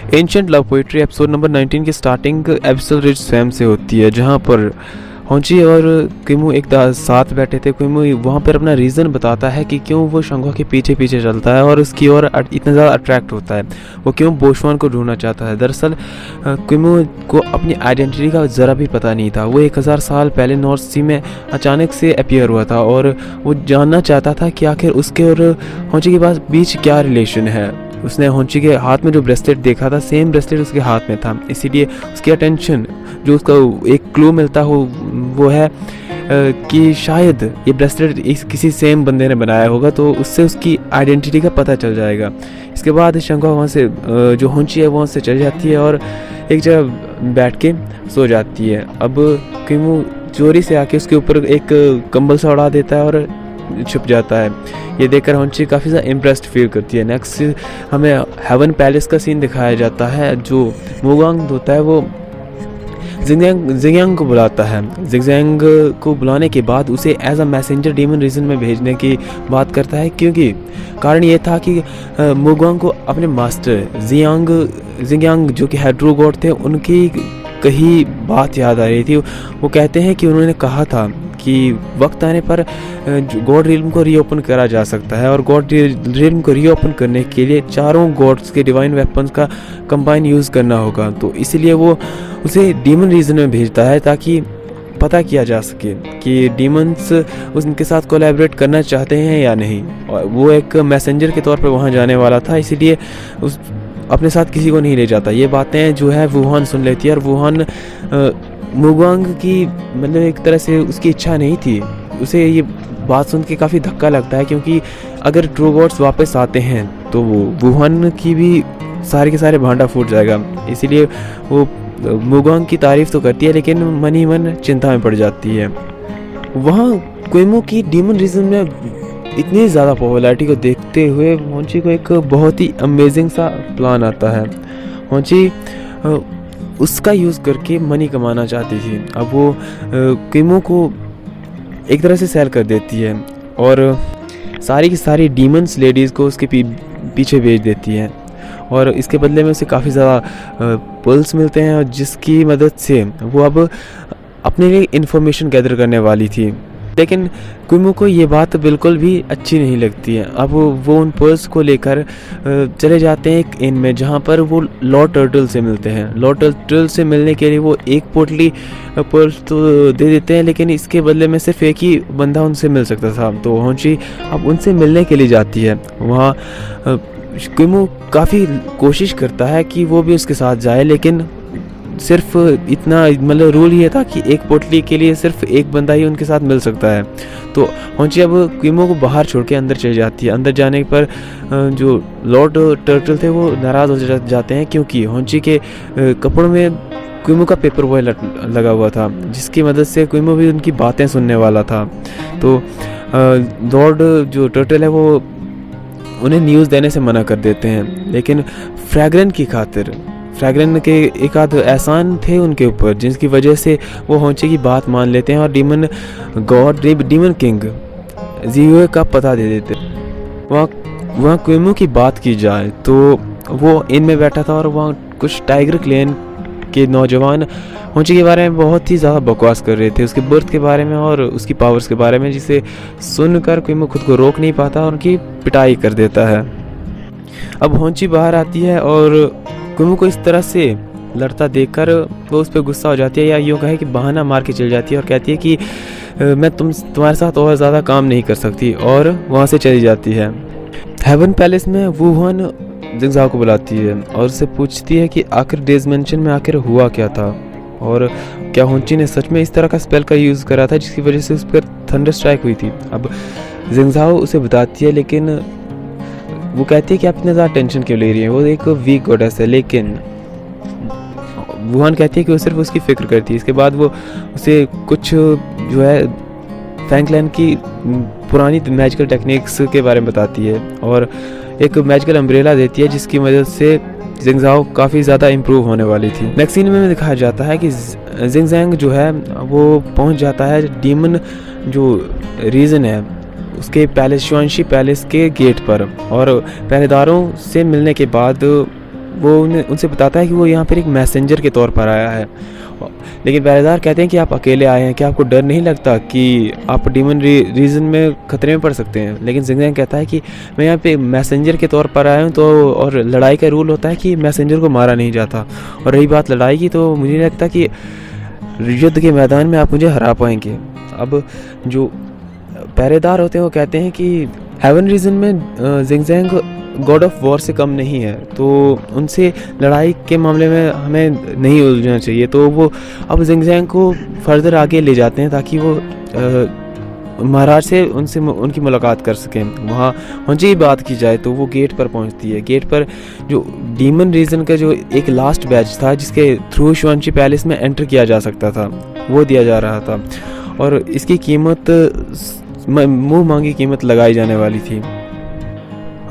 Ancient love poetry episode number 19 की starting एब्सल ridge स्वयं से होती है, जहाँ पर होंची और किमू एक साथ बैठे थे। किमू वहाँ पर अपना रीज़न बताता है कि क्यों वो शंघुआ के पीछे पीछे चलता है और उसकी ओर इतना ज़्यादा अट्रैक्ट होता है, वो क्यों बोशवान को ढूंढना चाहता है। दरअसल किमू को अपनी आइडेंटिटी का ज़रा भी पता नहीं था। वो 1000 साल पहले नॉर्थ सी में अचानक से अपीयर हुआ था और वो जानना चाहता था कि आखिर उसके और होंची के पास बीच क्या रिलेशन है। उसने होंची के हाथ में जो ब्रेसलेट देखा था, सेम ब्रेसलेट उसके हाथ में था, इसीलिए उसकी अटेंशन जो उसका एक क्लू मिलता हो वो है कि शायद ये ब्रेसलेट किसी सेम बंदे ने बनाया होगा, तो उससे उसकी आइडेंटिटी का पता चल जाएगा। इसके बाद शंघुआ वहाँ से जो होंची है वहाँ से चली जाती है और एक जगह बैठ के सो जाती है। अब किमू चोरी से आके उसके ऊपर एक कंबल सा उड़ा देता है और छुप जाता है। ये देखकर होंची काफ़ी ज़्यादा इम्प्रेस्ड फील करती है। नेक्स्ट हमें हेवन पैलेस का सीन दिखाया जाता है। जो मोगांग होता है वो जिंगयांग को बुलाता है। जिंगयांग को बुलाने के बाद उसे as a messenger demon region में भेजने की बात करता है, क्योंकि कारण ये था कि मोगांग को अपने मास्टर जिंगयांग जो कि हेड्रो गॉड थे उनकी कही बात याद आ रही थी। वो कहते हैं कि उन्होंने कहा था कि वक्त आने पर गॉड रिल्म को रीओपन करा जा सकता है और गॉड रिल्म को रीओपन करने के लिए चारों गॉड्स के डिवाइन वेपन्स का कंबाइन यूज़ करना होगा। तो इसीलिए वो उसे डीमन रीजन में भेजता है ताकि पता किया जा सके कि डीमंस उनके साथ कोलैबोरेट करना चाहते हैं या नहीं। और वो एक मैसेंजर के तौर पर वहाँ जाने वाला था, इसीलिए उस अपने साथ किसी को नहीं ले जाता। ये बातें जो है वुहान सुन लेती है और वुहान मोगांग की मतलब एक तरह से उसकी इच्छा नहीं थी। उसे ये बात सुन के काफ़ी धक्का लगता है, क्योंकि अगर ट्रू गॉड्स वापस आते हैं तो वो वुहान की भी सारे के सारे भांडा फूट जाएगा। इसीलिए वो मोगांग की तारीफ़ तो करती है, लेकिन मन ही मन चिंता में पड़ जाती है। वहाँ किमू की डीमन रीजन में इतनी ज़्यादा पॉपुलैरिटी को देखते हुए होंची को एक बहुत ही अमेजिंग सा प्लान आता है। होंची उसका यूज़ करके मनी कमाना चाहती थी। अब वो किमू को एक तरह से सेल कर देती है और सारी की सारी डीमंस लेडीज़ को उसके पीछे भेज देती है और इसके बदले में उसे काफ़ी ज़्यादा पल्स मिलते हैं, और जिसकी मदद से वो अब अपने लिए इन्फॉर्मेशन गैदर करने वाली थी। लेकिन किमू को ये बात बिल्कुल भी अच्छी नहीं लगती है। अब वो उन पर्ल्स को लेकर चले जाते हैं एक इन में, जहाँ पर वो लॉर्ड टर्टल से मिलते हैं। लॉर्ड टर्टल से मिलने के लिए वो एक पोटली पर्ल्स तो दे देते हैं, लेकिन इसके बदले में सिर्फ एक ही बंदा उनसे मिल सकता था। तो होंची अब उनसे मिलने के लिए जाती है। वहाँ किमू काफ़ी कोशिश करता है कि वो भी उसके साथ जाए, लेकिन सिर्फ इतना मतलब रूल ये था कि एक पोटली के लिए सिर्फ एक बंदा ही उनके साथ मिल सकता है। तो होंची अब किमू को बाहर छोड़ के अंदर चली जाती है। अंदर जाने पर जो लॉर्ड टर्टल थे वो नाराज़ हो जाते हैं, क्योंकि होंची के कपड़ों में किमू का पेपर बॉय लगा हुआ था, जिसकी मदद से किमू भी उनकी बातें सुनने वाला था। तो लॉर्ड जो टर्टल है वो उन्हें न्यूज़ देने से मना कर देते हैं, लेकिन फ्रैग्रेन की खातिर फ्रैग्रेन के एक आध एहसान थे उनके ऊपर, जिसकी वजह से वो होंची की बात मान लेते हैं और डीमन गॉड डीमन किंग जियो का पता दे देते। वहाँ किमू की बात की जाए तो वो इन में बैठा था और वहाँ कुछ टाइगर क्लेन के नौजवान होंची के बारे में बहुत ही ज़्यादा बकवास कर रहे थे, उसके बर्थ के बारे में और उसकी पावर्स के बारे में, जिसे सुनकर किमू खुद को रोक नहीं पाता और उनकी पिटाई कर देता है। अब होंची बाहर आती है और किमू को इस तरह से लड़ता देखकर वो उस पर गुस्सा हो जाती है, या यूँ कहे कि बहाना मार के चल जाती है और कहती है कि मैं तुम्हारे साथ और ज़्यादा काम नहीं कर सकती, और वहाँ से चली जाती है। हेवन पैलेस में वुहान जिंगजाओ को बुलाती है और उससे पूछती है कि आखिर डेज मेंशन में आखिर हुआ क्या था, और क्या होंची ने सच में इस तरह का स्पेल का यूज़ करा था जिसकी वजह से उस पर थंडर स्ट्राइक हुई थी। अब जिंगजाओ उसे बताती है, लेकिन वो कहती है कि आप इतना ज़्यादा टेंशन क्यों ले रही हैं, वो एक वीक गॉडेस है। लेकिन वुहान कहती है कि वो सिर्फ उसकी फ़िक्र करती है। इसके बाद वो उसे कुछ जो है फैंकलैंड की पुरानी मैजिकल टेक्निक्स के बारे में बताती है और एक मैजिकल अम्ब्रेला देती है, जिसकी मदद से जिंगजाओ काफ़ी ज़्यादा इम्प्रूव होने वाली थी। नेक्स्ट सीन में दिखाया जाता है कि जिंगजैंग जो है वो पहुंच जाता है डीमन जो रीजन है उसके पैलेस शुआंशी पैलेस के गेट पर, और पहरेदारों से मिलने के बाद वो उनसे बताता है कि वो यहाँ पर एक मैसेंजर के तौर पर आया है। लेकिन पहरेदार कहते हैं कि आप अकेले आए हैं, क्या आपको डर नहीं लगता कि आप डीमन रीजन में खतरे में पड़ सकते हैं? लेकिन जिंगजैंग कहता है कि मैं यहाँ पे मैसेंजर के तौर पर आया हूँ, तो और लड़ाई का रूल होता है कि मैसेंजर को मारा नहीं जाता। और रही बात लड़ाई की, तो मुझे नहीं लगता कि युद्ध के मैदान में आप मुझे हरा पाएंगे। अब जो पहरेदार होते हैं वो कहते हैं कि हेवन रीजन में जिंगजैंग गॉड ऑफ वॉर से कम नहीं है, तो उनसे लड़ाई के मामले में हमें नहीं उलझना चाहिए। तो वो अब जिंगजैंग को फर्दर आगे ले जाते हैं ताकि वो महाराज से उनकी मुलाकात कर सकें। वहाँ होंची की बात की जाए तो वो गेट पर पहुँचती है। गेट पर जो डीमन रीजन का जो एक लास्ट बैच था जिसके थ्रू शुआंची पैलेस में एंटर किया जा सकता था, वो दिया जा रहा था और इसकी कीमत मुँह मांगी कीमत लगाई जाने वाली थी।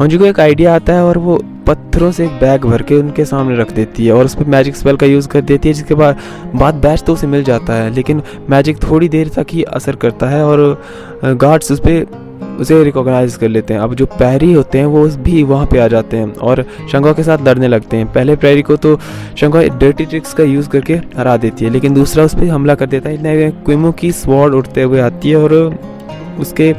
होंजी को एक आइडिया आता है और वो पत्थरों से एक बैग भर के उनके सामने रख देती है और उस पर मैजिक स्पेल का यूज़ कर देती है, जिसके बाद बैच तो उसे मिल जाता है, लेकिन मैजिक थोड़ी देर तक ही असर करता है और गार्ड्स उसे रिकॉग्नाइज कर लेते हैं। अब जो पैरी होते हैं वो भी वहाँ पे आ जाते हैं और शंगवा के साथ लड़ने लगते हैं। पहले पैरी को तो शंगवा डर्टी ट्रिक्स का यूज़ करके हरा देती है, लेकिन दूसरा उस पर हमला कर देता है। इतने क्विमो की स्वॉर्ड उड़ते हुए आती है और उसके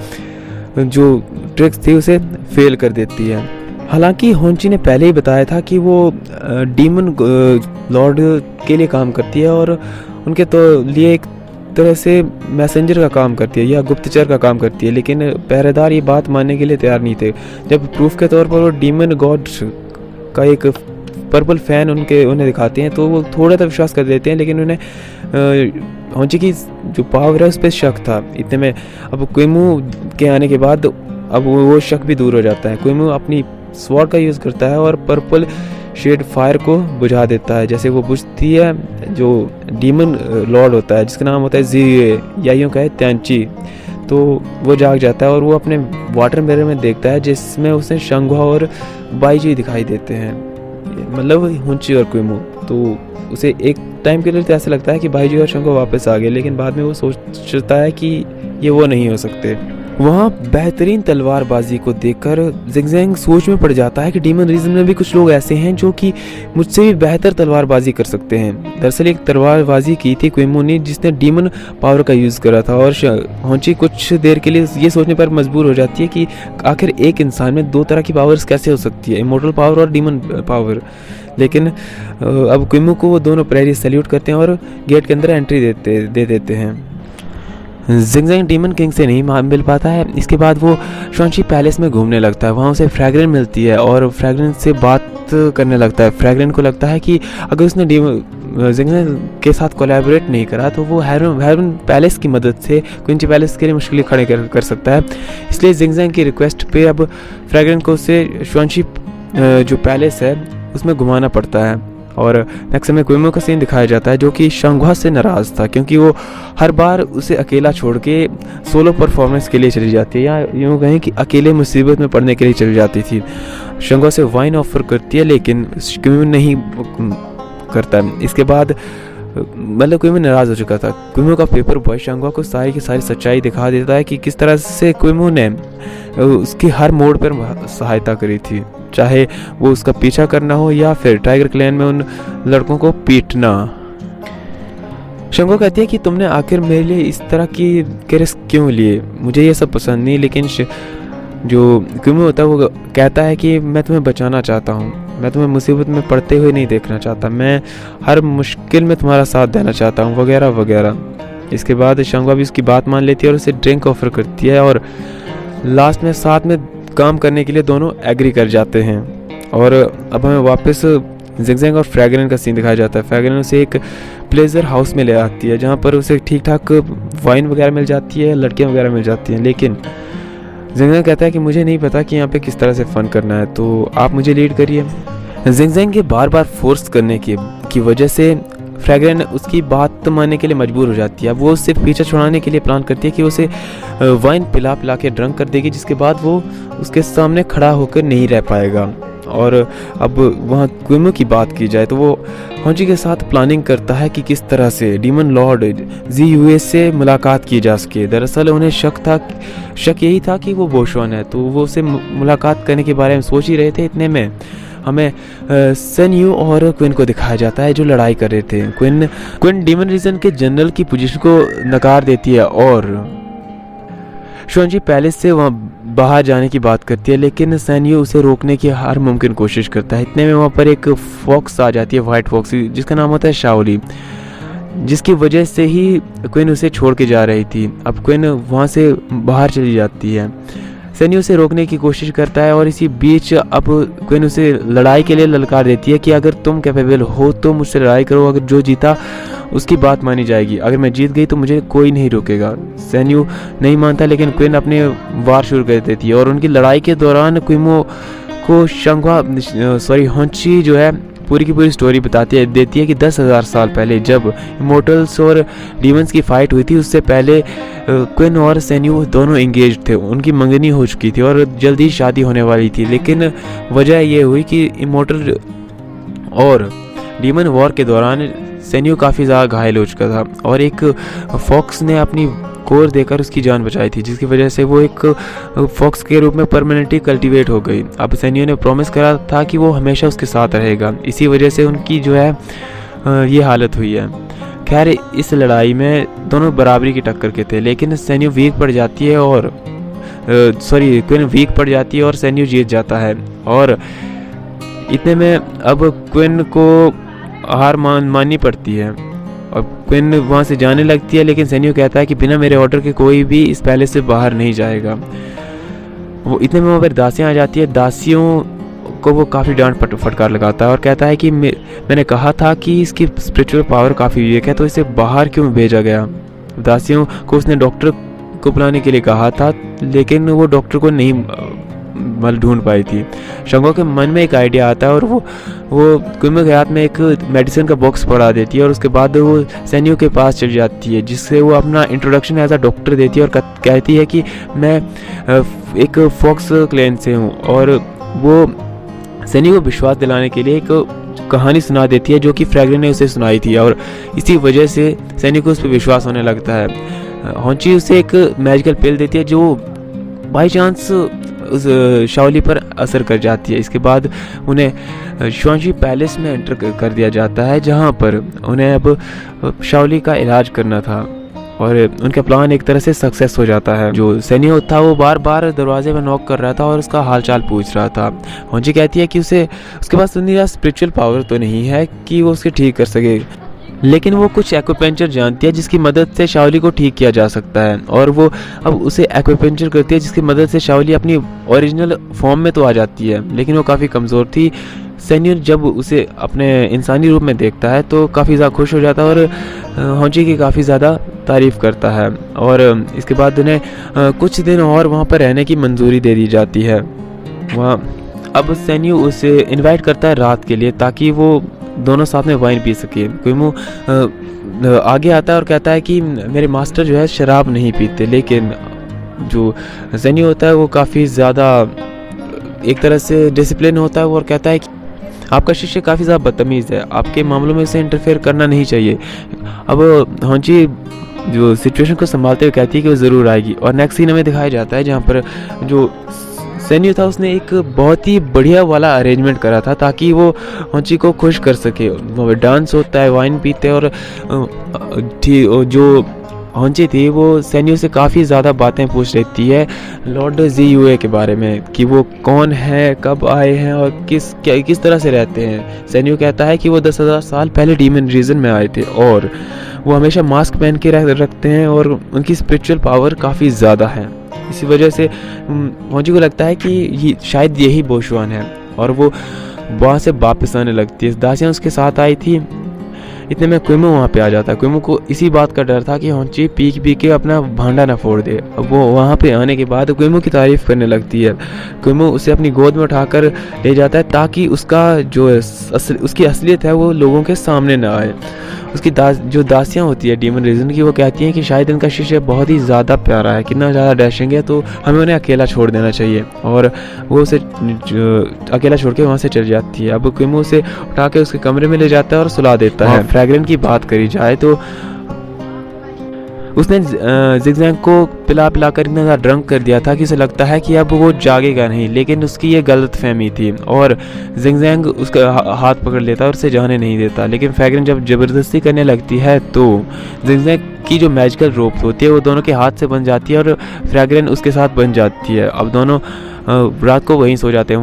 जो ट्रिक्स थी उसे फेल कर देती है। हालांकि होंची ने पहले ही बताया था कि वो डीमन लॉर्ड के लिए काम करती है और उनके तो लिए एक तरह से मैसेंजर का काम करती है या गुप्तचर का काम करती है, लेकिन पहरेदार ये बात मानने के लिए तैयार नहीं थे। जब प्रूफ के तौर पर वो डीमन गॉड का एक पर्पल फैन उन्हें दिखाते हैं तो वो थोड़ा सा विश्वास कर देते हैं, लेकिन उन्हें होंची की जो पावर है उस पर शक था। इतने में अब क्विमो के आने के बाद अब वो शक भी दूर हो जाता है। क्विमो अपनी स्वॉर्ड का यूज़ करता है और पर्पल शेड फायर को बुझा देता है। जैसे वो बुझती है, जो डीमन लॉर्ड होता है जिसका नाम होता है जी या यूँ कहे त्यांची, तो वो जाग जाता है और वो अपने वाटर मिरर में देखता है जिसमें उसे शंगवा और बाईजी दिखाई देते हैं, मतलब होंची और क्विमो। तो उसे एक टाइम के लिए तो ऐसा लगता है कि बाईजी और शंगवा वापस आ गए, लेकिन बाद में वो सोचता है कि ये वो नहीं हो सकते। वहाँ बेहतरीन तलवारबाजी को देखकर जिंगजैंग सोच में पड़ जाता है कि डीमन रीजन में भी कुछ लोग ऐसे हैं जो कि मुझसे भी बेहतर तलवारबाजी कर सकते हैं। दरअसल एक तलवारबाजी की थी क्विमो ने जिसने डीमन पावर का यूज़ करा था और होंची कुछ देर के लिए ये सोचने पर मजबूर हो जाती है कि आखिर एक इंसान में दो तरह की पावर्स कैसे हो सकती है, इमोर्टल पावर और डीमन पावर। लेकिन अब क्विमो को वो दोनों प्रेरी सैल्यूट करते हैं और गेट के अंदर एंट्री दे देते हैं। जिंगजैंग डीमन किंग से नहीं मिल पाता है। इसके बाद वो शुआंची पैलेस में घूमने लगता है। वहाँ उसे फ्रैग्रेंट मिलती है और फ्रैग्रेंट से बात करने लगता है। फ्रैग्रेंट को लगता है कि अगर उसने जिंगजैंग के साथ कोलैबोरेट नहीं करा तो वो हेवन पैलेस की मदद से क्विंची पैलेस के लिए मुश्किलें खड़े कर सकता है। इसलिए जिंगजैंग की रिक्वेस्ट पे अब फ्रैग्रेंट को उसे शुआंची जो पैलेस है उसमें घुमाना पड़ता है। और नेक्स्ट में क्विमो का सीन दिखाया जाता है जो कि शंगवा से नाराज़ था क्योंकि वो हर बार उसे अकेला छोड़ के सोलो परफॉर्मेंस के लिए चली जाती है, या यूँ कहें कि अकेले मुसीबत में पड़ने के लिए चली जाती थी। शंगवा से वाइन ऑफर करती है लेकिन क्विमो नहीं करता। इसके बाद मतलब क्विमो नाराज़ हो चुका था। क्विमो का पेपर बॉय शंगवा को सारी की सारी सच्चाई दिखा देता है कि किस तरह से क्विमो ने उसकी हर मोड़ पर सहायता करी थी, चाहे वो उसका पीछा करना हो या फिर टाइगर क्लैन में उन लड़कों को पीटना। शंगो कहती है कि तुमने आखिर मेरे लिए इस तरह की रिस्क क्यों लिए, मुझे ये सब पसंद नहीं। लेकिन जो क्विमो होता है वो कहता है कि मैं तुम्हें बचाना चाहता हूँ, मैं तुम्हें मुसीबत में पड़ते हुए नहीं देखना चाहता, मैं हर मुश्किल में तुम्हारा साथ देना चाहता हूँ, वगैरह वगैरह। इसके बाद शंगवा भी उसकी बात मान लेती है और उसे ड्रिंक ऑफर करती है और लास्ट में साथ में काम करने के लिए दोनों एग्री कर जाते हैं। और अब हमें वापस जिंगजैंग और फ्रैग्रेंट का सीन दिखाया जाता है। फ्रैग्रेंट उसे एक प्लेजर हाउस में ले आती है जहाँ पर उसे ठीक ठाक वाइन वगैरह मिल जाती है, लड़कियाँ वगैरह मिल जाती हैं। लेकिन जिंगजैंग कहता है कि मुझे नहीं पता कि यहाँ पे किस तरह से फ़न करना है, तो आप मुझे लीड करिए। जिंगजैंग के बार बार फोर्स करने की वजह से फ्रैग्रेंट उसकी बात मानने के लिए मजबूर हो जाती है। अब वो उससे पीछे छुड़ाने के लिए प्लान करती है कि उसे वाइन पिला के ड्रंक कर देगी, जिसके बाद वो उसके सामने खड़ा होकर नहीं रह पाएगा। और अब वहाँ क्विमो की बात की जाए तो वो होंची के साथ प्लानिंग करता है कि किस तरह से डीमन लॉर्ड जी से मुलाकात की जा सके। दरअसल उन्हें शक यही था कि वो बोशवान है, तो वो उससे मुलाकात करने के बारे में सोच ही रहे थे। इतने में हमें सन यू और क्विन को दिखाया जाता है जो लड़ाई कर रहे थे। क्विन डीमन रीजन के जनरल की पोजीशन को नकार देती है और शुआनची पैलेस से वहाँ बाहर जाने की बात करती है, लेकिन सन यू उसे रोकने की हर मुमकिन कोशिश करता है। इतने में वहाँ पर एक फॉक्स आ जाती है, वाइट फॉक्स, जिसका नाम होता है शाओली, जिसकी वजह से ही क्विन उसे छोड़ के जा रही थी। अब क्विन वहाँ से बाहर चली जाती है। सन यू उसे रोकने की कोशिश करता है और इसी बीच अब क्विन उसे लड़ाई के लिए ललकार देती है कि अगर तुम कैपेबल हो तो मुझसे लड़ाई करो, अगर जो जीता उसकी बात मानी जाएगी, अगर मैं जीत गई तो मुझे कोई नहीं रोकेगा। सन यू नहीं मानता, लेकिन क्विन अपने वार शुरू कर देती है और उनकी लड़ाई के दौरान क्विमो को होंची जो है पूरी की पूरी स्टोरी देती है कि 10,000 साल पहले जब इमोर्टल्स और डीमंस की फाइट हुई थी, उससे पहले क्विन और सन यू दोनों एंगेज थे, उनकी मंगनी हो चुकी थी और जल्दी शादी होने वाली थी। लेकिन वजह ये हुई कि इमोर्टल और डीमन वॉर के दौरान सन यू काफ़ी ज़्यादा घायल हो चुका था और एक फॉक्स ने अपनी कोर देकर उसकी जान बचाई थी, जिसकी वजह से वो एक फॉक्स के रूप में परमानेंटली कल्टीवेट हो गई। अब सन यू ने प्रॉमिस करा था कि वो हमेशा उसके साथ रहेगा, इसी वजह से उनकी जो है ये हालत हुई है। खैर इस लड़ाई में दोनों बराबरी की टक्कर के थे, लेकिन सन यू वीक पड़ जाती है और क्विन वीक पड़ जाती है और सन यू जीत जाता है। और इतने में अब क्विन को हार माननी पड़ती है और क्विन वहाँ से जाने लगती है, लेकिन सन यू कहता है कि बिना मेरे ऑर्डर के कोई भी इस पैलेस से बाहर नहीं जाएगा। वो इतने में वहाँ पर दासियाँ आ जाती है, दासियों को वो काफ़ी डांट फटकार लगाता है और कहता है कि मैंने कहा था कि इसकी स्पिरिचुअल पावर काफ़ी वीक है, तो इसे बाहर क्यों भेजा गया। दासियों को उसने डॉक्टर को बुलाने के लिए कहा था, लेकिन वो डॉक्टर को नहीं ढूंढ पाई थी। शंगो के मन में एक आइडिया आता है और वो क्विमो के हाथ में एक मेडिसिन का बॉक्स पड़ा देती है और उसके बाद वो सन यू के पास चली जाती है, जिससे वो अपना इंट्रोडक्शन एज अ डॉक्टर देती है और कहती है कि मैं एक फॉक्स क्लैन से हूँ। और वो सन यू को विश्वास दिलाने के लिए एक कहानी सुना देती है जो कि फ्रैग्रेन ने उसे सुनाई थी और इसी वजह से सन यू को उस पर विश्वास होने लगता है। होंची उसे एक मैजिकल पिल देती है जो बाई चांस उस शाओली पर असर कर जाती है। इसके बाद उन्हें शुआनची पैलेस में एंटर कर दिया जाता है, जहां पर उन्हें अब शाओली का इलाज करना था और उनका प्लान एक तरह से सक्सेस हो जाता है। जो सन यू था वो बार बार दरवाजे पर नॉक कर रहा था और उसका हालचाल पूछ रहा था। होंची कहती है कि उसके पास उतनी स्पिरिचुअल पावर तो नहीं है कि वो उसे ठीक कर सके, लेकिन वो कुछ एक्यूपेंचर जानती है जिसकी मदद से शाओली को ठीक किया जा सकता है और वो अब उसे एक्यूपेंचर करती है, जिसकी मदद से शाओली अपनी ओरिजिनल फॉर्म में तो आ जाती है, लेकिन वो काफ़ी कमज़ोर थी। सन यू जब उसे अपने इंसानी रूप में देखता है तो काफ़ी ज़्यादा खुश हो जाता है और होंची की काफ़ी ज़्यादा तारीफ़ करता है और इसके बाद उन्हें कुछ दिन और वहाँ पर रहने की मंजूरी दे दी जाती है। वहाँ अब सन यू उसे इन्वाइट करता है रात के लिए ताकि वो दोनों साथ में वाइन पी सके। क्विमो आगे आता है और कहता है कि मेरे मास्टर जो है शराब नहीं पीते, लेकिन जो सन यू होता है वो काफ़ी ज़्यादा एक तरह से डिसिप्लिन होता है और कहता है कि आपका शिष्य काफ़ी ज़्यादा बदतमीज़ है, आपके मामलों में उसे इंटरफेयर करना नहीं चाहिए। अब होंची जो सिचुएशन को संभालते हुए कहती है कि वो ज़रूर आएगी और नेक्स्ट सीन हमें दिखाया जाता है जहाँ पर जो सन यू था उसने एक बहुत ही बढ़िया वाला अरेंजमेंट करा था ताकि वो होंची को खुश कर सके। वो डांस होता है, वाइन पीते हैं और जो होंची थी वो सन यू से काफ़ी ज़्यादा बातें पूछ लेती है लॉर्ड जी यूए के बारे में कि वो कौन है, कब आए हैं और किस तरह से रहते हैं। सन यू कहता है कि वो 10,000 साल पहले डीमन रीजन में आए थे और वो हमेशा मास्क पहन के रखते हैं और उनकी स्पिरिचुअल पावर काफ़ी ज़्यादा है। इसी वजह से होंची को लगता है कि शायद यही बोशुआन है और वो वहाँ से वापस आने लगती है। दासियाँ उसके साथ आई थी। इतने में क्विमो वहाँ पे आ जाता है। क्विमो को इसी बात का डर था कि होंची पी के अपना भांडा ना फोड़ दे। अब वो वहाँ पे आने के बाद क्विमो की तारीफ़ करने लगती है। क्विमो उसे अपनी गोद में उठाकर ले जाता है ताकि उसका जो उसकी असलियत है वो लोगों के सामने ना आए। उसकी जो दासियाँ होती है डीमन रीजन की, वो कहती हैं कि शायद इनका शिष्य बहुत ही ज़्यादा प्यारा है, कितना ज़्यादा डैशिंग है, तो हमें उन्हें अकेला छोड़ देना चाहिए और वो उसे अकेला छोड़ के वहाँ से चली जाती है। अब क्विमो उसे उठा के उसके कमरे में ले जाता है और सुला देता है। फ्रैग्रेन की बात करी जाए तो उसने जिगजैंग को पिला पिला कर इतना ज़्यादा ड्रंक कर दिया था कि उसे लगता है कि अब वो जागेगा नहीं, लेकिन उसकी ये गलत फहमी थी और जिगजैंग उसका हाथ पकड़ लेता है और उसे जाने नहीं देता। लेकिन फ्रैग्रेन जब ज़बरदस्ती करने लगती है तो जिगजैंग की जो मैजिकल रोप होती है वो दोनों के हाथ से बन जाती है और फ्रैग्रेन उसके साथ बन जाती है। अब दोनों रात को वहीं सो जाते हैं।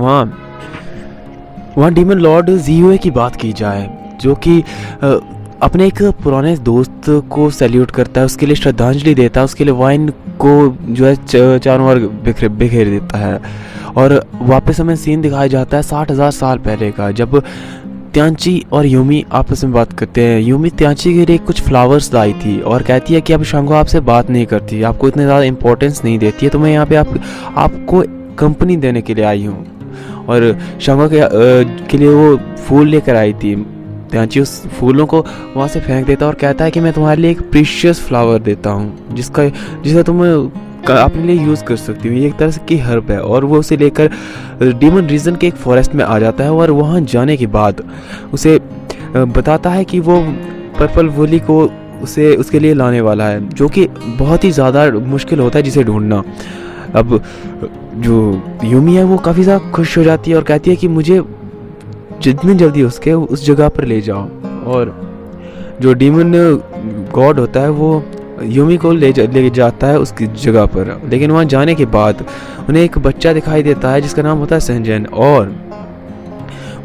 वहाँ डीमन लॉर्ड ज़ियुए की बात की जाए, जो कि अपने एक पुराने दोस्त को सैल्यूट करता है, उसके लिए श्रद्धांजलि देता है, उसके लिए वाइन को जो है चारों ओर बिखेर देता है। और वापस हमें सीन दिखाया जाता है 60,000 साल पहले का, जब त्यांची और यूमी आपस में बात करते हैं। यूमी त्यांची के लिए कुछ फ्लावर्स लाई थी और कहती है कि अब शांगो आपसे बात नहीं करती, आपको इतने ज़्यादा इंपॉर्टेंस नहीं देती है, तो मैं यहाँ पे आपको कंपनी देने के लिए आई हूँ। और शांगो के लिए वो फूल लेकर आई थी। त्यांची उस फूलों को वहाँ से फेंक देता है और कहता है कि मैं तुम्हारे लिए एक प्रीशियस फ्लावर देता हूँ जिसे तुम अपने लिए यूज़ कर सकती हो। ये एक तरह से की हर्ब है। और वो उसे लेकर डीमन रीजन के एक फॉरेस्ट में आ जाता है और वहाँ जाने के बाद उसे बताता है कि वो पर्पल वुली को उसके लिए लाने वाला है, जो कि बहुत ही ज़्यादा मुश्किल होता है जिसे ढूंढना। अब जो यूमी है वो काफ़ी ज़्यादा खुश हो जाती है और कहती है कि मुझे जितनी जल्दी उसके उस जगह पर ले जाओ। और जो डीमन गॉड होता है वो यूमी को ले जाता है उसकी जगह पर। लेकिन वहाँ जाने के बाद उन्हें एक बच्चा दिखाई देता है जिसका नाम होता है सेंजन, और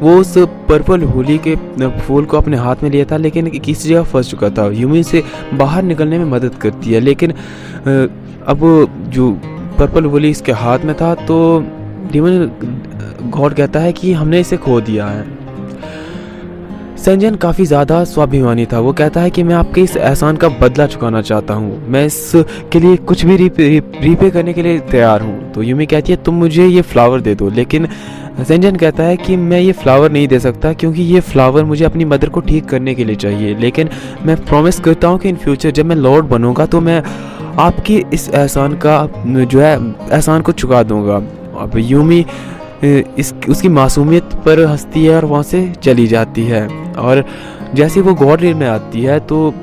वो उस पर्पल होली के फूल को अपने हाथ में लिया था, लेकिन किसी जगह फंस चुका था। यूमी से बाहर निकलने में मदद करती है, लेकिन अब जो पर्पल होली इसके हाथ में था तो डीमन गॉड कहता है कि हमने इसे खो दिया है। सेंजन काफ़ी ज़्यादा स्वाभिमानी था। वो कहता है कि मैं आपके इस एहसान का बदला चुकाना चाहता हूँ, मैं इसके लिए कुछ भी रीपे करने के लिए तैयार हूँ। तो यूमी कहती है तुम मुझे ये फ्लावर दे दो, लेकिन सेंजन कहता है कि मैं ये फ्लावर नहीं दे सकता क्योंकि ये फ्लावर मुझे अपनी मदर को ठीक करने के लिए चाहिए, लेकिन मैं प्रॉमिस करता हूँ कि इन फ्यूचर जब मैं लॉर्ड बनूंगा तो मैं आपकी इस एहसान को चुका दूंगा। अब यूमी उसकी मासूमियत पर हंसती है और वहाँ से चली जाती है। और जैसे वो गॉड रियल में आती है तो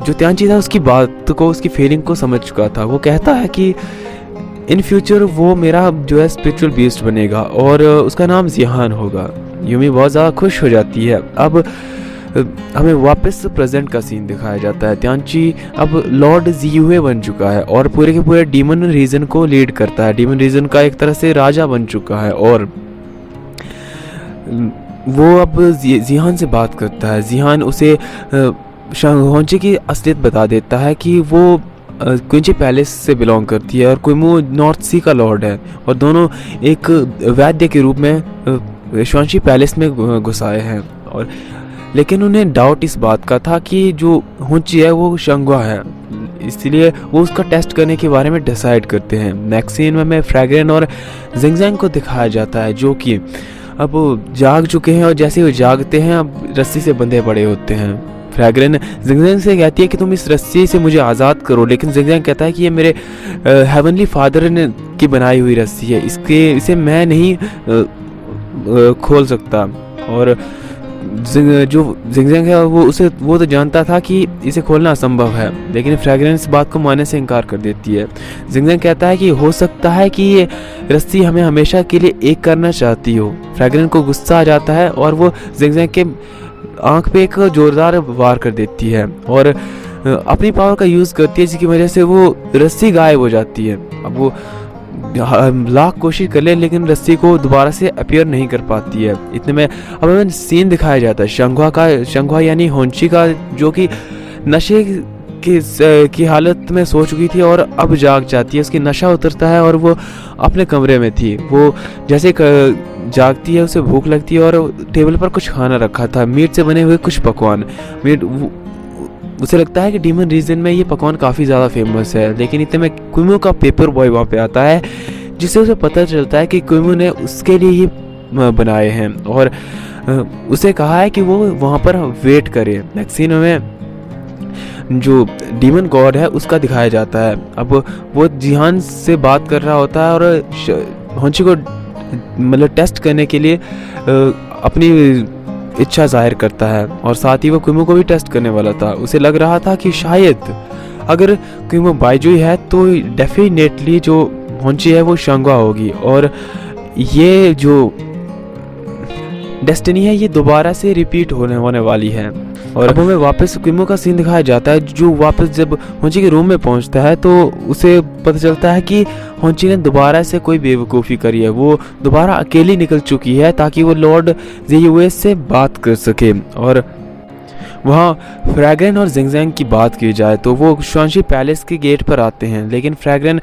जो त्यांची था उसकी बात को, उसकी फीलिंग को समझ चुका था। वो कहता है कि इन फ्यूचर वो मेरा जो है स्पिरिचुअल बीस्ट बनेगा और उसका नाम जिहान होगा। यूमी बहुत ज़्यादा खुश हो जाती है। अब हमें वापस प्रेजेंट का सीन दिखाया जाता है। त्यांची अब लॉर्ड ज़ियुए बन चुका है और पूरे के पूरे डीमन रीजन को लीड करता है। डीमन रीजन का एक तरह से राजा बन चुका है और वो अब जिहान से बात करता है। जिहान उसे होंची की असलियत बता देता है कि वो क्विंची पैलेस से बिलोंग करती है और कुइमू नॉर्थ सी का लॉर्ड है, और दोनों एक वैद्य के रूप में श्वांशी पैलेस में घुसाए हैं। और लेकिन उन्हें डाउट इस बात का था कि जो हुंची है वो शंगवा है, इसलिए वो उसका टेस्ट करने के बारे में डिसाइड करते हैं। नेक्स्ट सीन में फ्रैग्रेन और जिंगजैंग को दिखाया जाता है जो कि अब जाग चुके हैं और जैसे वो जागते हैं अब रस्सी से बंधे पड़े होते हैं। फ्रैग्रेन जिंगजैंग से कहती है कि तुम इस रस्सी से मुझे आज़ाद करो, लेकिन जिंगजैंग कहता है कि ये मेरे हेवनली फादर ने की बनाई हुई रस्सी है, इसे मैं नहीं खोल सकता। और जो जिंगजैंग है वो तो जानता था कि इसे खोलना असंभव है, लेकिन फ्रैग्रेंस बात को मानने से इनकार कर देती है। जिंगजैंग कहता है कि हो सकता है कि ये रस्सी हमें हमेशा के लिए एक करना चाहती हो। फ्रैग्रेंस को गुस्सा आ जाता है और वो जिंगजैंग के आंख पे एक जोरदार वार कर देती है और अपनी पावर का यूज़ करती है, जिसकी वजह से वो रस्सी गायब हो जाती है। अब वो लाख कोशिश कर ले लेकिन रस्सी को दोबारा से अपीयर नहीं कर पाती है। इतने में अब हमें सीन दिखाया जाता है शंघवा यानी होंची का, जो कि नशे की हालत में सो चुकी थी और अब जाग जाती है। उसकी नशा उतरता है और वो अपने कमरे में थी। वो जैसे जागती है उसे भूख लगती है और टेबल पर कुछ खाना रखा था, मीट से बने हुए कुछ पकवान। उसे लगता है कि डीमन रीजन में ये पकवान काफ़ी ज़्यादा फेमस है, लेकिन इतने में कुइमो का पेपर बॉय वहाँ पे आता है, जिससे उसे पता चलता है कि कुइमो ने उसके लिए ये बनाए हैं और उसे कहा है कि वो वहाँ पर वेट करे। नेक्स्ट सीन में जो डीमन गॉड है उसका दिखाया जाता है। अब वो जिहान से बात कर रहा होता है और होंची को मतलब टेस्ट करने के लिए अपनी इच्छा जाहिर करता है और साथ ही वो कुइमो को भी टेस्ट करने वाला था। उसे लग रहा था कि शायद अगर क्विमो बाइजुई है तो डेफिनेटली जो होंची है वो शंगवा होगी, और ये जो डेस्टिनी है ये दोबारा से रिपीट होने वाली है। और अब हमें वापस क्विमो का सीन दिखाया जाता है, जो वापस जब होंची के रूम में पहुंचता है तो उसे पता चलता है कि होंची ने दोबारा से कोई बेवकूफ़ी करी है, वो दोबारा अकेली निकल चुकी है ताकि वो लॉर्ड ज़ियुए से बात कर सके। और वहाँ फ्रैग्रेन और जिंगजैंग की बात की जाए तो वो शुआंशी पैलेस के गेट पर आते हैं, लेकिन फ्रैग्रेन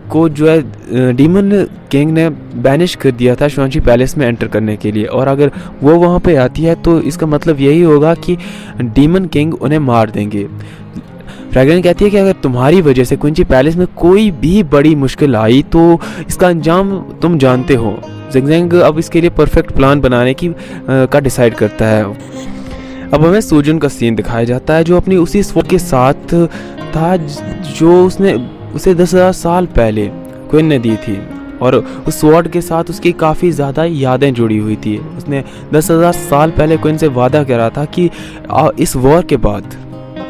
को जो है डीमन किंग ने बैनिश कर दिया था शुआंशी पैलेस में एंटर करने के लिए, और अगर वो वहाँ पे आती है तो इसका मतलब यही होगा कि डीमन किंग उन्हें मार देंगे। फ्रैग्रेन कहती है कि अगर तुम्हारी वजह से क्विंची पैलेस में कोई भी बड़ी मुश्किल आई तो इसका अंजाम तुम जानते हो। जिंगजैंग अब इसके लिए परफेक्ट प्लान बनाने का डिसाइड करता है। अब हमें सूजन का सीन दिखाया जाता है जो अपनी उसी स्वॉर्ड के साथ था जो उसने उसे 10,000 साल पहले क्वीन ने दी थी, और उस स्वॉर्ड के साथ उसकी काफ़ी ज़्यादा यादें जुड़ी हुई थी। उसने 10,000 साल पहले क्वीन से वादा करा था कि इस वॉर के बाद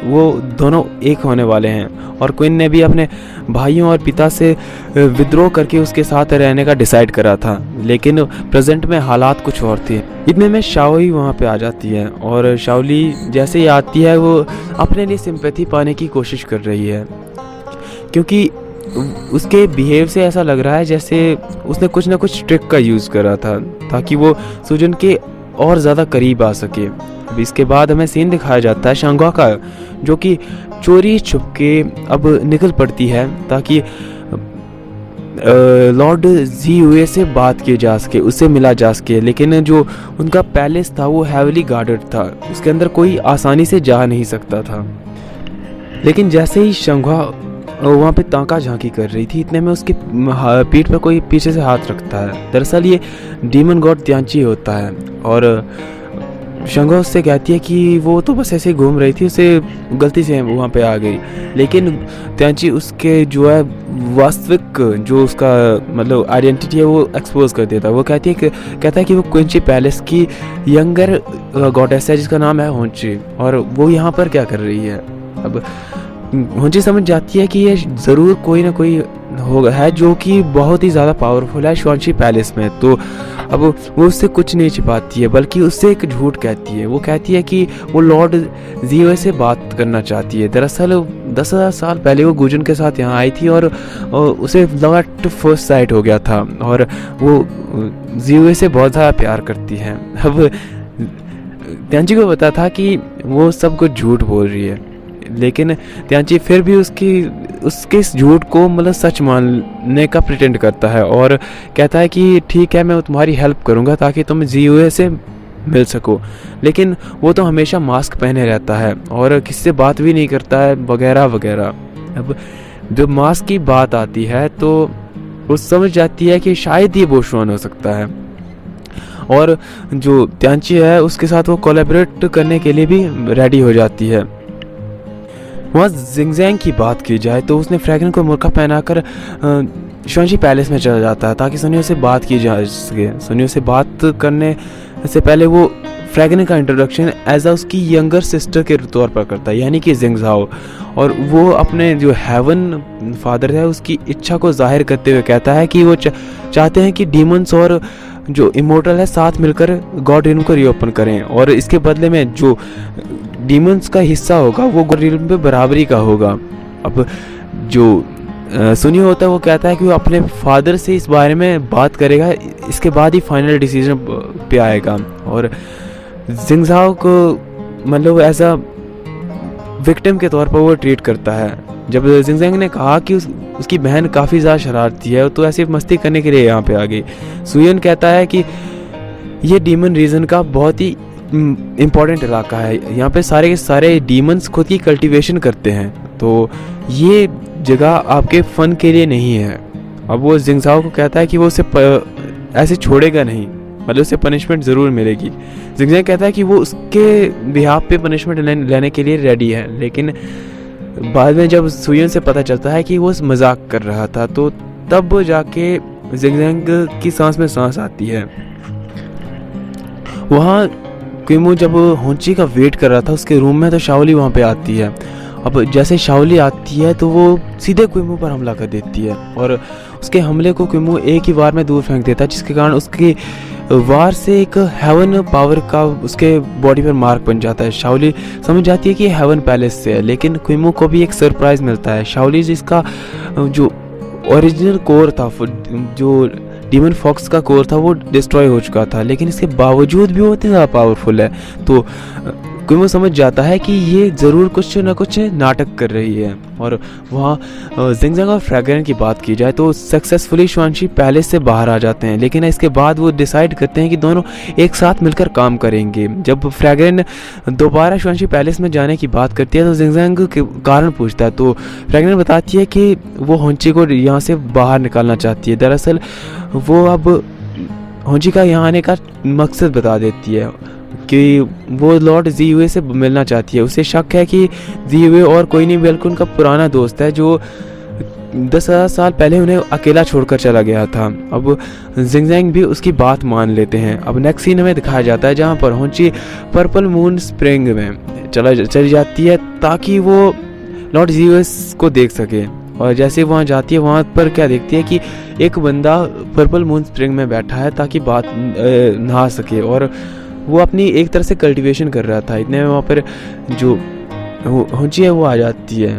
वो दोनों एक होने वाले हैं, और क्वीन ने भी अपने भाइयों और पिता से विद्रोह करके उसके साथ रहने का डिसाइड करा था, लेकिन प्रेजेंट में हालात कुछ और थे। इतने में शाओली वहाँ पे आ जाती है, और शाओली जैसे ही आती है वो अपने लिए सिंपैथी पाने की कोशिश कर रही है, क्योंकि उसके बिहेव से ऐसा लग रहा है जैसे उसने कुछ ना कुछ ट्रिक का यूज़ करा था ताकि वो सूजन के और ज़्यादा करीब आ सके। अब इसके बाद हमें सीन दिखाया जाता है शंगवा का, जो कि चोरी छुप के अब निकल पड़ती है ताकि लॉर्ड ज़ियुए से बात की जा सके, उससे मिला जा सके, लेकिन जो उनका पैलेस था वो हैवीली गार्डेड था, उसके अंदर कोई आसानी से जा नहीं सकता था। लेकिन जैसे ही शंगवा वहाँ पे तांका झांकी कर रही थी, इतने में उसकी पीठ पर कोई पीछे से हाथ रखता है। दरअसल ये डीमन गॉड त्यांची होता है, और शंगवा उससे कहती है कि वो तो बस ऐसे ही घूम रही थी, उसे गलती से वहाँ पे आ गई, लेकिन त्यांची उसके जो है वास्तविक जो उसका मतलब आइडेंटिटी है वो एक्सपोज कर देता है। वो कहता है कि वो क्विंची पैलेस की यंगर गॉडेस है जिसका नाम है होंची, और वो यहाँ पर क्या कर रही है। अब होंची समझ जाती है कि ये ज़रूर कोई ना कोई होगा है जो कि बहुत ही ज़्यादा पावरफुल है शुआंशी पैलेस में, तो अब वो उससे कुछ नहीं छिपाती है बल्कि उससे एक झूठ कहती है। वो कहती है कि वो लॉर्ड ज़ियुए से बात करना चाहती है। दरअसल 10,000 साल पहले वो गुजन के साथ यहाँ आई थी, और उसे लव एट फर्स्ट साइट हो गया था, और वो ज़ियुए से बहुत ज़्यादा प्यार करती है। अब त्यांची को पता था कि वो सब कुछ झूठ बोल रही है, लेकिन त्यांची फिर भी उसके इस झूठ को मतलब सच मानने का प्रिटेंड करता है, और कहता है कि ठीक है मैं तुम्हारी हेल्प करूंगा ताकि तुम ज़ियुए से मिल सको। लेकिन वो तो हमेशा मास्क पहने रहता है और किसी से बात भी नहीं करता है वगैरह वगैरह। अब जब मास्क की बात आती है तो वो समझ जाती है कि शायद ये बोशवान हो सकता है, और जो त्यांची है उसके साथ वो कोलैबोरेट करने के लिए भी रेडी हो जाती है। वहाँ जिंगजैंग की बात की जाए तो उसने फ्रैग्रेन को मुर्खा पहनाकर शुआंशी पैलेस में चला जाता है ताकि सुनियो से बात की जा सके। सुनियो से बात करने से पहले वो फ्रैग्रेन का इंट्रोडक्शन एज उसकी यंगर सिस्टर के तौर पर करता है, यानी कि जिंगजाओ, और वो अपने जो हेवन फादर है उसकी इच्छा को जाहिर करते हुए कहता है कि वो चाहते हैं कि डीमंस और जो इमोर्टल है साथ मिलकर गॉड रिल्म को रीओपन करें, और इसके बदले में जो डीमंस का हिस्सा होगा वो गॉड रिल्म पे बराबरी का होगा। अब जो सुनियो होता है वो कहता है कि वो अपने फादर से इस बारे में बात करेगा, इसके बाद ही फाइनल डिसीजन पे आएगा, और जिंगजाओ को मतलब एज अ विक्टिम के तौर पर वो ट्रीट करता है। जब जिंगजैंग ने कहा कि उसकी बहन काफ़ी ज़्यादा शरारती है तो ऐसी मस्ती करने के लिए यहाँ पे आ गई। सुयन कहता है कि ये डीमन रीजन का बहुत ही इम्पॉर्टेंट इलाका है, यहाँ पे सारे के सारे डीमंस खुद की कल्टीवेशन करते हैं, तो ये जगह आपके फ़न के लिए नहीं है। अब वो जिंगजाओ को कहता है कि वो उसे ऐसे छोड़ेगा नहीं, मतलब उसे पनिशमेंट ज़रूर मिलेगी। जिंगजैंग कहता है कि वो उसके बिहाफ पे पनिशमेंट लेने के लिए रेडी है, लेकिन बाद में जब सुयन से पता चलता है कि वो मजाक कर रहा था तो तब जाके जिंगजैंग की सांस में सांस आती है। वहाँ क्विमो जब होंची का वेट कर रहा था उसके रूम में तो शाओली वहाँ पे आती है अब जैसे शाओली आती है तो वो सीधे क्विमो पर हमला कर देती है और उसके हमले को क्विमो एक ही वार में दूर फेंक देता है, जिसके कारण उसकी वार से एक हेवन पावर का उसके बॉडी पर मार्क बन जाता है। शाओली समझ जाती है कि हेवन पैलेस से है, लेकिन क्विमो को भी एक सरप्राइज मिलता है। शाओली जिसका जो ओरिजिनल कोर था, जो डीमन फॉक्स का कोर था, वो डिस्ट्रॉय हो चुका था, लेकिन इसके बावजूद भी वो इतनी ज़्यादा पावरफुल है। तो क्विमो समझ जाता है कि ये ज़रूर कुछ ना कुछ नाटक कर रही है। और वहाँ जिंगजंग और फ्रैग्रेन की बात की जाए तो सक्सेसफुली शुआंशी पैलेस से बाहर आ जाते हैं, लेकिन इसके बाद वो डिसाइड करते हैं कि दोनों एक साथ मिलकर काम करेंगे। जब फ्रैग्रेन दोबारा शुआंशी पैलेस में जाने की बात करती है तो जिंगजंग के कारण पूछता है, तो फ्रैग्रेन बताती है कि वो होंची को यहाँ से बाहर निकालना चाहती है। दरअसल वो अब होंची का यहाँ आने का मकसद बता देती है कि वो लॉर्ड ज़ियुए से मिलना चाहती है। उसे शक है कि ज़ियुए और कोई नहीं बल्कि उनका पुराना दोस्त है जो 10,000 साल पहले उन्हें अकेला छोड़कर चला गया था। अब जिंगजैंग भी उसकी बात मान लेते हैं। अब नेक्स्ट सीन हमें दिखाया जाता है जहाँ पर होंची पर्पल मून स्प्रिंग में चली जाती है ताकि वो लॉर्ड ज़ियुए को देख सके। और जैसे वहाँ जाती है वहाँ पर क्या देखती है कि एक बंदा पर्पल मून स्प्रिंग में बैठा है ताकि बात नहा सके, और वो अपनी एक तरह से कल्टीवेशन कर रहा था। इतने में वहाँ पर जो होंची है वो आ जाती है।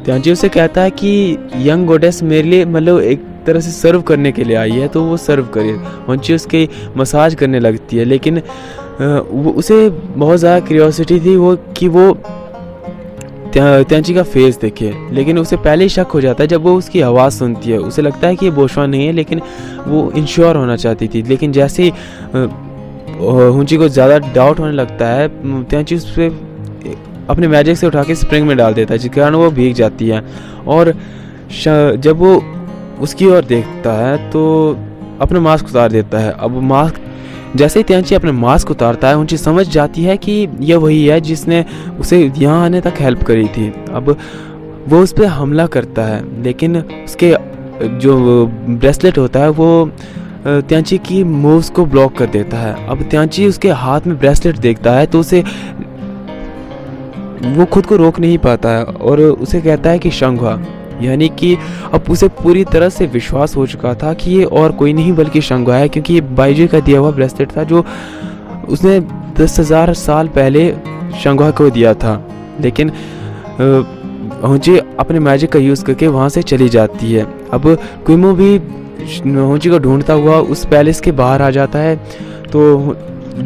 त्यांची उसे कहता है कि यंग गॉडेस मेरे लिए मतलब एक तरह से सर्व करने के लिए आई है, तो वो सर्व करे। होंची उसके मसाज करने लगती है, लेकिन वो उसे बहुत ज़्यादा क्यूरियोसिटी थी वो कि वो त्यांची का फेस देखे, लेकिन उसे पहले ही शक हो जाता है जब वो उसकी आवाज़ सुनती है। उसे लगता है कि ये बोशवान नहीं है, लेकिन वो इंश्योर होना चाहती थी। लेकिन जैसे ही होंची को ज़्यादा डाउट होने लगता है, त्यांची उस पर अपने मैजिक से उठा के स्प्रिंग में डाल देता है, जिसके कारण वो भीग जाती है। और जब वो उसकी ओर देखता है तो अपना मास्क उतार देता है। अब मास्क जैसे ही त्यांची अपने मास्क उतारता है, होंची समझ जाती है कि यह वही है जिसने उसे यहाँ आने तक हेल्प करी थी। अब वो उस पर हमला करता है, लेकिन उसके जो ब्रेसलेट होता है वो त्यांची की मूव्स को ब्लॉक कर देता है। अब त्यांची उसके हाथ में ब्रेसलेट देखता है तो उसे वो खुद को रोक नहीं पाता है और उसे कहता है कि शंघा, यानी कि अब उसे पूरी तरह से विश्वास हो चुका था कि ये और कोई नहीं बल्कि शंघा है, क्योंकि ये बाइजी का दिया हुआ ब्रेसलेट था जो उसने 10,000 साल पहले शंघा को दिया था। लेकिन होंची अपने मैजिक का यूज़ करके वहाँ से चली जाती है। अब क्विमो भी होंची को ढूंढता हुआ उस पैलेस के बाहर आ जाता है, तो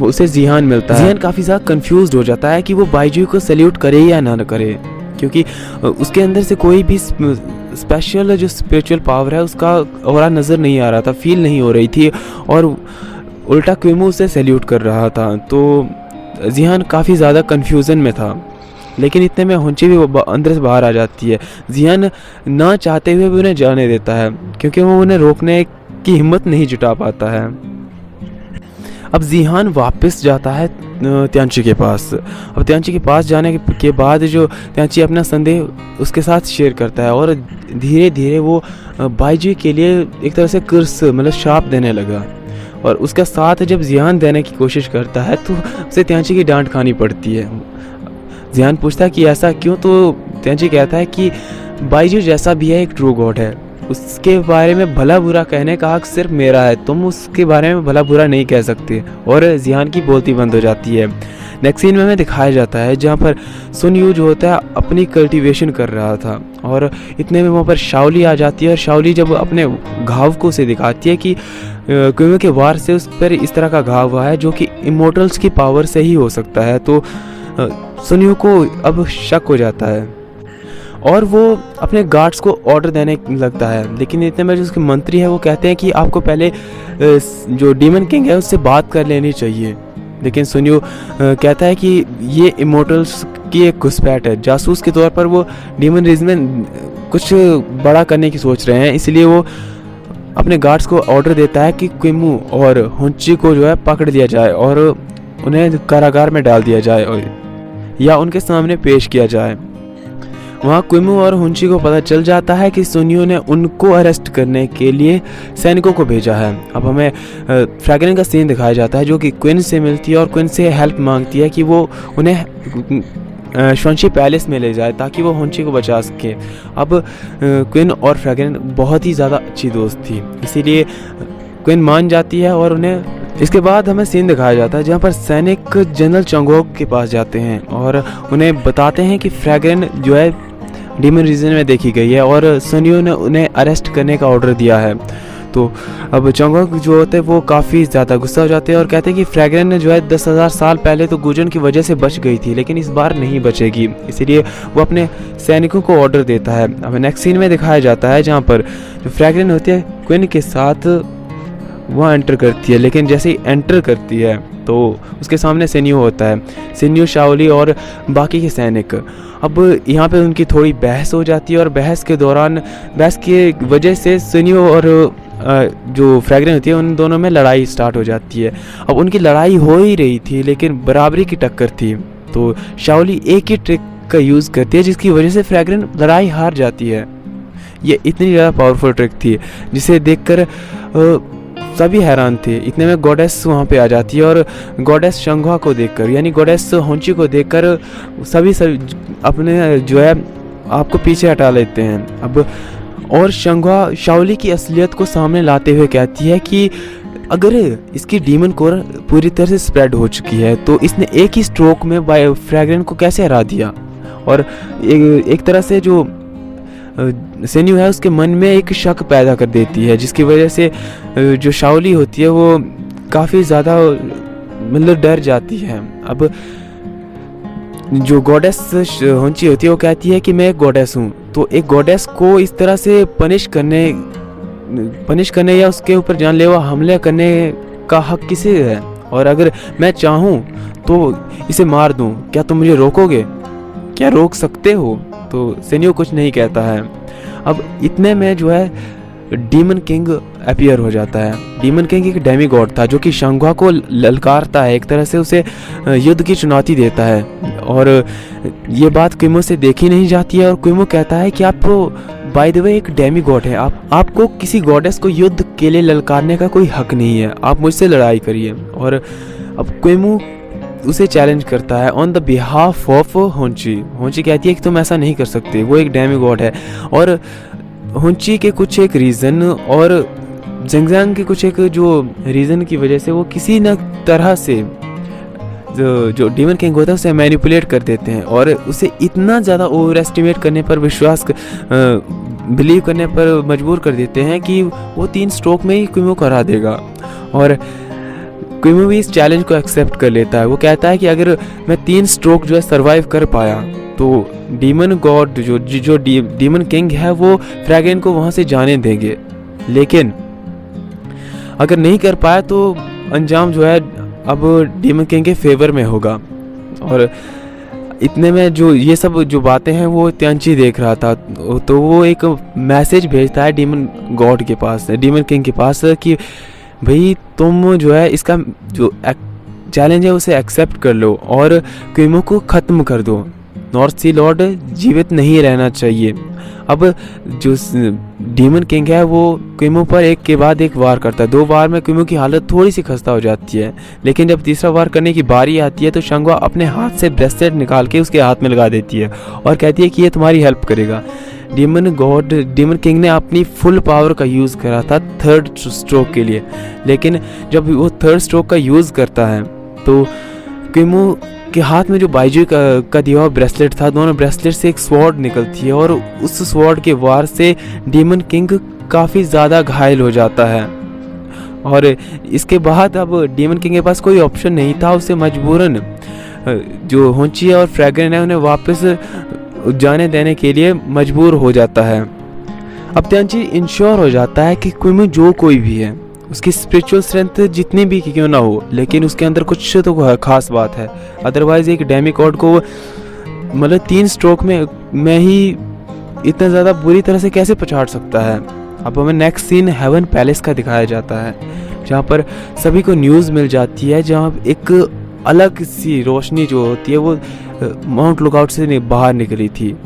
उसे जिहान मिलता है। जिहान काफ़ी ज़्यादा कंफ्यूज्ड हो जाता है कि वो बाइजी को सैल्यूट करे या ना करे, क्योंकि उसके अंदर से कोई भी स्पेशल जो स्पिरिचुअल पावर है उसका ऑरा नज़र नहीं आ रहा था, फील नहीं हो रही थी, और उल्टा क्विमो उसे सैल्यूट कर रहा था। तो जिहान काफ़ी ज़्यादा कन्फ्यूज़न में था, लेकिन इतने में होंची भी अंदर से बाहर आ जाती है। जिहान ना चाहते हुए भी उन्हें जाने देता है, क्योंकि वो उन्हें रोकने की हिम्मत नहीं जुटा पाता है। अब जिहान वापस जाता है त्यांची के पास। अब त्यांची के पास जाने के बाद जो त्यांची अपना संदेह उसके साथ शेयर करता है, और धीरे धीरे वो बाइजी के लिए एक तरह से कर्स मतलब शाप देने लगा। और उसका साथ जब जिहान देने की कोशिश करता है तो उसे त्यांची की डांट खानी पड़ती है। जिहान पूछता है कि ऐसा क्यों, तो त्यांची कहता है कि बाइजी जैसा भी है एक ट्रू गॉड है, उसके बारे में भला बुरा कहने का हक सिर्फ मेरा है, तुम उसके बारे में भला बुरा नहीं कह सकते। और जिहान की बोलती बंद हो जाती है। नेक्स्ट सीन में हमें दिखाया जाता है जहाँ पर सुन यू जो होता है अपनी कल्टीवेशन कर रहा था, और इतने में वहाँ पर शाओली आ जाती है। और शाओली जब अपने घाव को उसे दिखाती है कि क्विमो के वार से उस पर इस तरह का घाव हुआ है जो कि इमोर्टल्स की पावर से ही हो सकता है, तो सुन यू को अब शक हो जाता है और वो अपने गार्ड्स को ऑर्डर देने लगता है। लेकिन इतने में जो उसके मंत्री है वो कहते हैं कि आपको पहले जो डीमन किंग है उससे बात कर लेनी चाहिए। लेकिन सुनियो कहता है कि ये इमोर्टल्स की एक घुसपैठ है, जासूस के तौर पर वो डीमन रिज में कुछ बड़ा करने की सोच रहे हैं, इसलिए वो अपने गार्ड्स को ऑर्डर देता है कि क्विमो और होंची को जो है पकड़ लिया जाए और उन्हें कारागार में डाल दिया जाए या उनके सामने पेश किया जाए। वहाँ क्विमो और होंची को पता चल जाता है कि सुनियो ने उनको अरेस्ट करने के लिए सैनिकों को भेजा है। अब हमें फ्रैग्रेन का सीन दिखाया जाता है जो कि क्विन से मिलती है और क्विन से हेल्प मांगती है कि वो उन्हें शॉन्ची पैलेस में ले जाए ताकि वो होंची को बचा सके। अब क्वीन और फ्रैग्रेन बहुत ही ज़्यादा अच्छी दोस्त थी, इसीलिए क्वीन मान जाती है और उन्हें। इसके बाद हमें सीन दिखाया जाता है जहाँ पर सैनिक जनरल चंगोक के पास जाते हैं और उन्हें बताते हैं कि फ्रैग्रेन जो है डीमन रीजन में देखी गई है और सनियो ने उन्हें अरेस्ट करने का ऑर्डर दिया है। तो अब चंगोक जो होते हैं वो काफ़ी ज़्यादा गुस्सा हो जाते हैं और कहते हैं कि फ्रैग्रेन ने जो है 10,000 साल पहले तो गुजन की वजह से बच गई थी, लेकिन इस बार नहीं बचेगी। इसीलिए वो अपने सैनिकों को ऑर्डर देता है। अब नेक्स्ट सीन में दिखाया जाता है जहाँ पर जो फ्रैग्रेन होती है क्वीन के साथ वहाँ एंटर करती है, लेकिन जैसे ही एंटर करती है तो उसके सामने सेनियो होता है, सेनियो, शाओली और बाकी के सैनिक। अब यहाँ पे उनकी थोड़ी बहस हो जाती है और बहस की वजह से सेनियो और जो फ्रैग्रेन होती है उन दोनों में लड़ाई स्टार्ट हो जाती है। अब उनकी लड़ाई हो ही रही थी लेकिन बराबरी की टक्कर थी, तो शाओली एक ही ट्रिक का यूज़ करती है जिसकी वजह से फ्रैग्रेन लड़ाई हार जाती है। ये इतनी ज़्यादा पावरफुल ट्रिक थी जिसे देखकर सभी हैरान थे। इतने में गॉडेस वहाँ पे आ जाती है और गॉडेस शंघवा को देखकर, यानी गॉडेस होंची को देखकर सभी अपने जो है आपको पीछे हटा लेते हैं। अब और शंघवा शाओली की असलियत को सामने लाते हुए कहती है कि अगर इसकी डीमन कोर पूरी तरह से स्प्रेड हो चुकी है तो इसने एक ही स्ट्रोक में फ्रैग्रेन को कैसे हरा दिया। और एक तरह से जो सेन्यू है उसके मन में एक शक पैदा कर देती है, जिसकी वजह से जो शाओली होती है वो काफ़ी ज़्यादा मतलब डर जाती है। अब जो गॉडेस होंची होती है वो कहती है कि मैं एक गॉडेस हूँ, तो एक गॉडेस को इस तरह से पनिश करने या उसके ऊपर जानलेवा हमले करने का हक किसे है, और अगर मैं चाहूँ तो इसे मार दूँ, क्या तुम मुझे रोकोगे, क्या रोक सकते हो। तो सेन्यू कुछ नहीं कहता है। अब इतने में जो है डीमन किंग अपीयर हो जाता है। डीमन किंग एक डेमी गॉड था जो कि शंघवा को ललकारता है, एक तरह से उसे युद्ध की चुनौती देता है। और ये बात क्विमो से देखी नहीं जाती है और क्विमो कहता है कि आप बाय द वे एक डेमी गॉड है, आपको किसी गॉडेस को युद्ध के लिए ललकारने का कोई हक नहीं है, आप मुझसे लड़ाई करिए। और अब क्विमो उसे चैलेंज करता है ऑन द बिहाफ ऑफ होंची। होंची कहती है कि तुम ऐसा नहीं कर सकते, वो एक डेमी गॉड है। और होंची के कुछ एक रीज़न और ज़ेंगज़ांग के कुछ एक जो रीज़न की वजह से वो किसी न तरह से जो डीमन किंग होता है उसे मैनिपुलेट कर देते हैं और उसे इतना ज़्यादा ओवर एस्टिमेट करने पर बिलीव करने पर मजबूर कर देते हैं कि वो 3 स्ट्रोक में ही क्विमो को हरा देगा। और क्विमो भी इस चैलेंज को एक्सेप्ट कर लेता है। वो कहता है कि अगर मैं 3 स्ट्रोक जो है सर्वाइव कर पाया तो डीमन गॉड जो डीमन किंग है वो फ्रैग्रेन को वहाँ से जाने देंगे, लेकिन अगर नहीं कर पाया तो अंजाम जो है अब डीमन किंग के फेवर में होगा। और इतने में जो ये सब जो बातें हैं वो त्यांची देख रहा था, तो वो एक मैसेज भेजता है डीमन गॉड के पास, डीमन किंग के पास, कि भाई तुम जो है इसका जो चैलेंज है उसे एक्सेप्ट कर लो और क्विमो को ख़त्म कर दो। नॉर्थ सी लॉर्ड जीवित नहीं रहना चाहिए। अब जो डीमन किंग है वो क्विमो पर एक के बाद एक वार करता है। 2 बार में क्विमो की हालत थोड़ी सी खस्ता हो जाती है, लेकिन जब तीसरा वार करने की बारी आती है तो शंघवा अपने हाथ से ब्रेसलेट निकाल के उसके हाथ में लगा देती है और कहती है कि ये तुम्हारी हेल्प करेगा। डीमन किंग ने अपनी फुल पावर का यूज़ करा था 3rd स्ट्रोक के लिए, लेकिन जब वो 3rd स्ट्रोक का यूज़ करता है तो क्विमो के हाथ में जो बाइजू का दिया हुआ ब्रेसलेट था, दोनों ब्रेसलेट से एक स्वॉर्ड निकलती है और उस स्वॉर्ड के वार से डीमन किंग काफ़ी ज़्यादा घायल हो जाता है। और इसके बाद अब डीमन किंग के पास कोई ऑप्शन नहीं था, उसे मजबूरन जो होंची और फ्रैग्रेन है उन्हें वापस जाने देने के लिए मजबूर हो जाता है। अब त्यांची इंश्योर हो जाता है कि क्विमो जो कोई भी है उसकी स्पिरिचुअल स्ट्रेंथ जितनी भी क्यों ना हो, लेकिन उसके अंदर कुछ तो खास बात है, अदरवाइज एक डेमी गॉड को मतलब 3 स्ट्रोक में ही इतना ज़्यादा बुरी तरह से कैसे पछाड़ सकता है। अब हमें नेक्स्ट सीन हेवन पैलेस का दिखाया जाता है जहाँ पर सभी को न्यूज़ मिल जाती है, जहाँ एक अलग सी रोशनी जो होती है वो माउंट लुकआउट से बाहर निकली थी।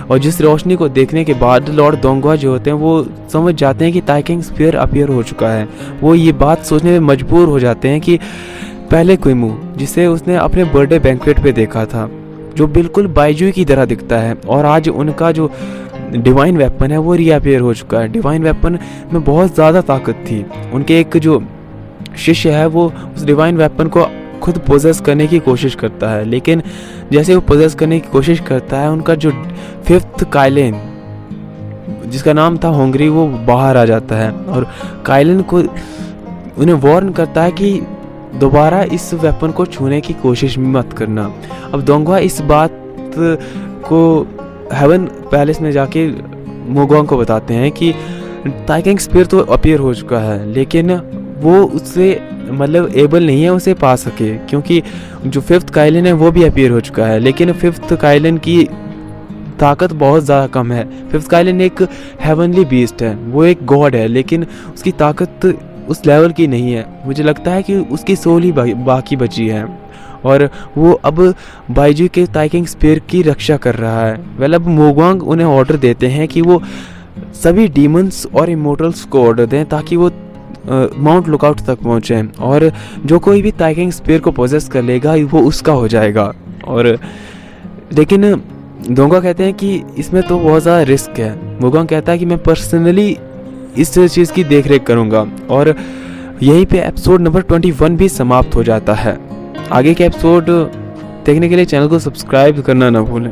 और जिस रोशनी को देखने के बाद लॉर्ड दोंगवा जो होते हैं वो समझ जाते हैं कि ताइकिंग स्फीयर अपीयर हो चुका है। वो ये बात सोचने में मजबूर हो जाते हैं कि पहले क्विमो जिसे उसने अपने बर्थडे बैंक्वेट पे देखा था, जो बिल्कुल बाइजू की तरह दिखता है, और आज उनका जो डिवाइन वेपन है वो रीअपीयर हो चुका है। डिवाइन वेपन में बहुत ज़्यादा ताकत थी। उनके एक जो शिष्य है वो उस डिवाइन वेपन को खुद पोजेस करने की कोशिश करता है, लेकिन जैसे वो पोजेस करने की कोशिश करता है, उनका जो 5th काइलिन जिसका नाम था होंगरी वो बाहर आ जाता है और काइलिन को उन्हें वार्न करता है कि दोबारा इस वेपन को छूने की कोशिश मत करना। अब दोंगवा इस बात को हेवन पैलेस में जाके मोगोंग को बताते हैं कि ताइकिंग स्पीयर तो अपीयर हो चुका है, लेकिन वो उससे मतलब एबल नहीं है उसे पा सके, क्योंकि जो 5th काइलिन है वो भी अपीयर हो चुका है, लेकिन 5th काइलिन की ताकत बहुत ज़्यादा कम है। 5th काइलिन एक हेवनली बीस्ट है, वो एक गॉड है, लेकिन उसकी ताकत उस लेवल की नहीं है। मुझे लगता है कि उसकी सोल ही बाकी बची है और वो अब बाइजू के ताइकिंग स्पीयर की रक्षा कर रहा है। वेल, अब मोगवांग उन्हें ऑर्डर देते हैं कि वो सभी डीमंस और इमोर्टल्स को ऑर्डर दें ताकि वो माउंट लुकआउट तक पहुँचें, और जो कोई भी ताइकिंग स्पीयर को पोजेस कर लेगा वो उसका हो जाएगा। और लेकिन दोंगा कहते हैं कि इसमें तो बहुत ज़्यादा रिस्क है। मोगवांग कहता है कि मैं पर्सनली इस चीज़ की देख रेख करूँगा, और यहीं पे एपिसोड नंबर 21 भी समाप्त हो जाता है। आगे के एपिसोड देखने के लिए चैनल को सब्सक्राइब करना ना भूलें।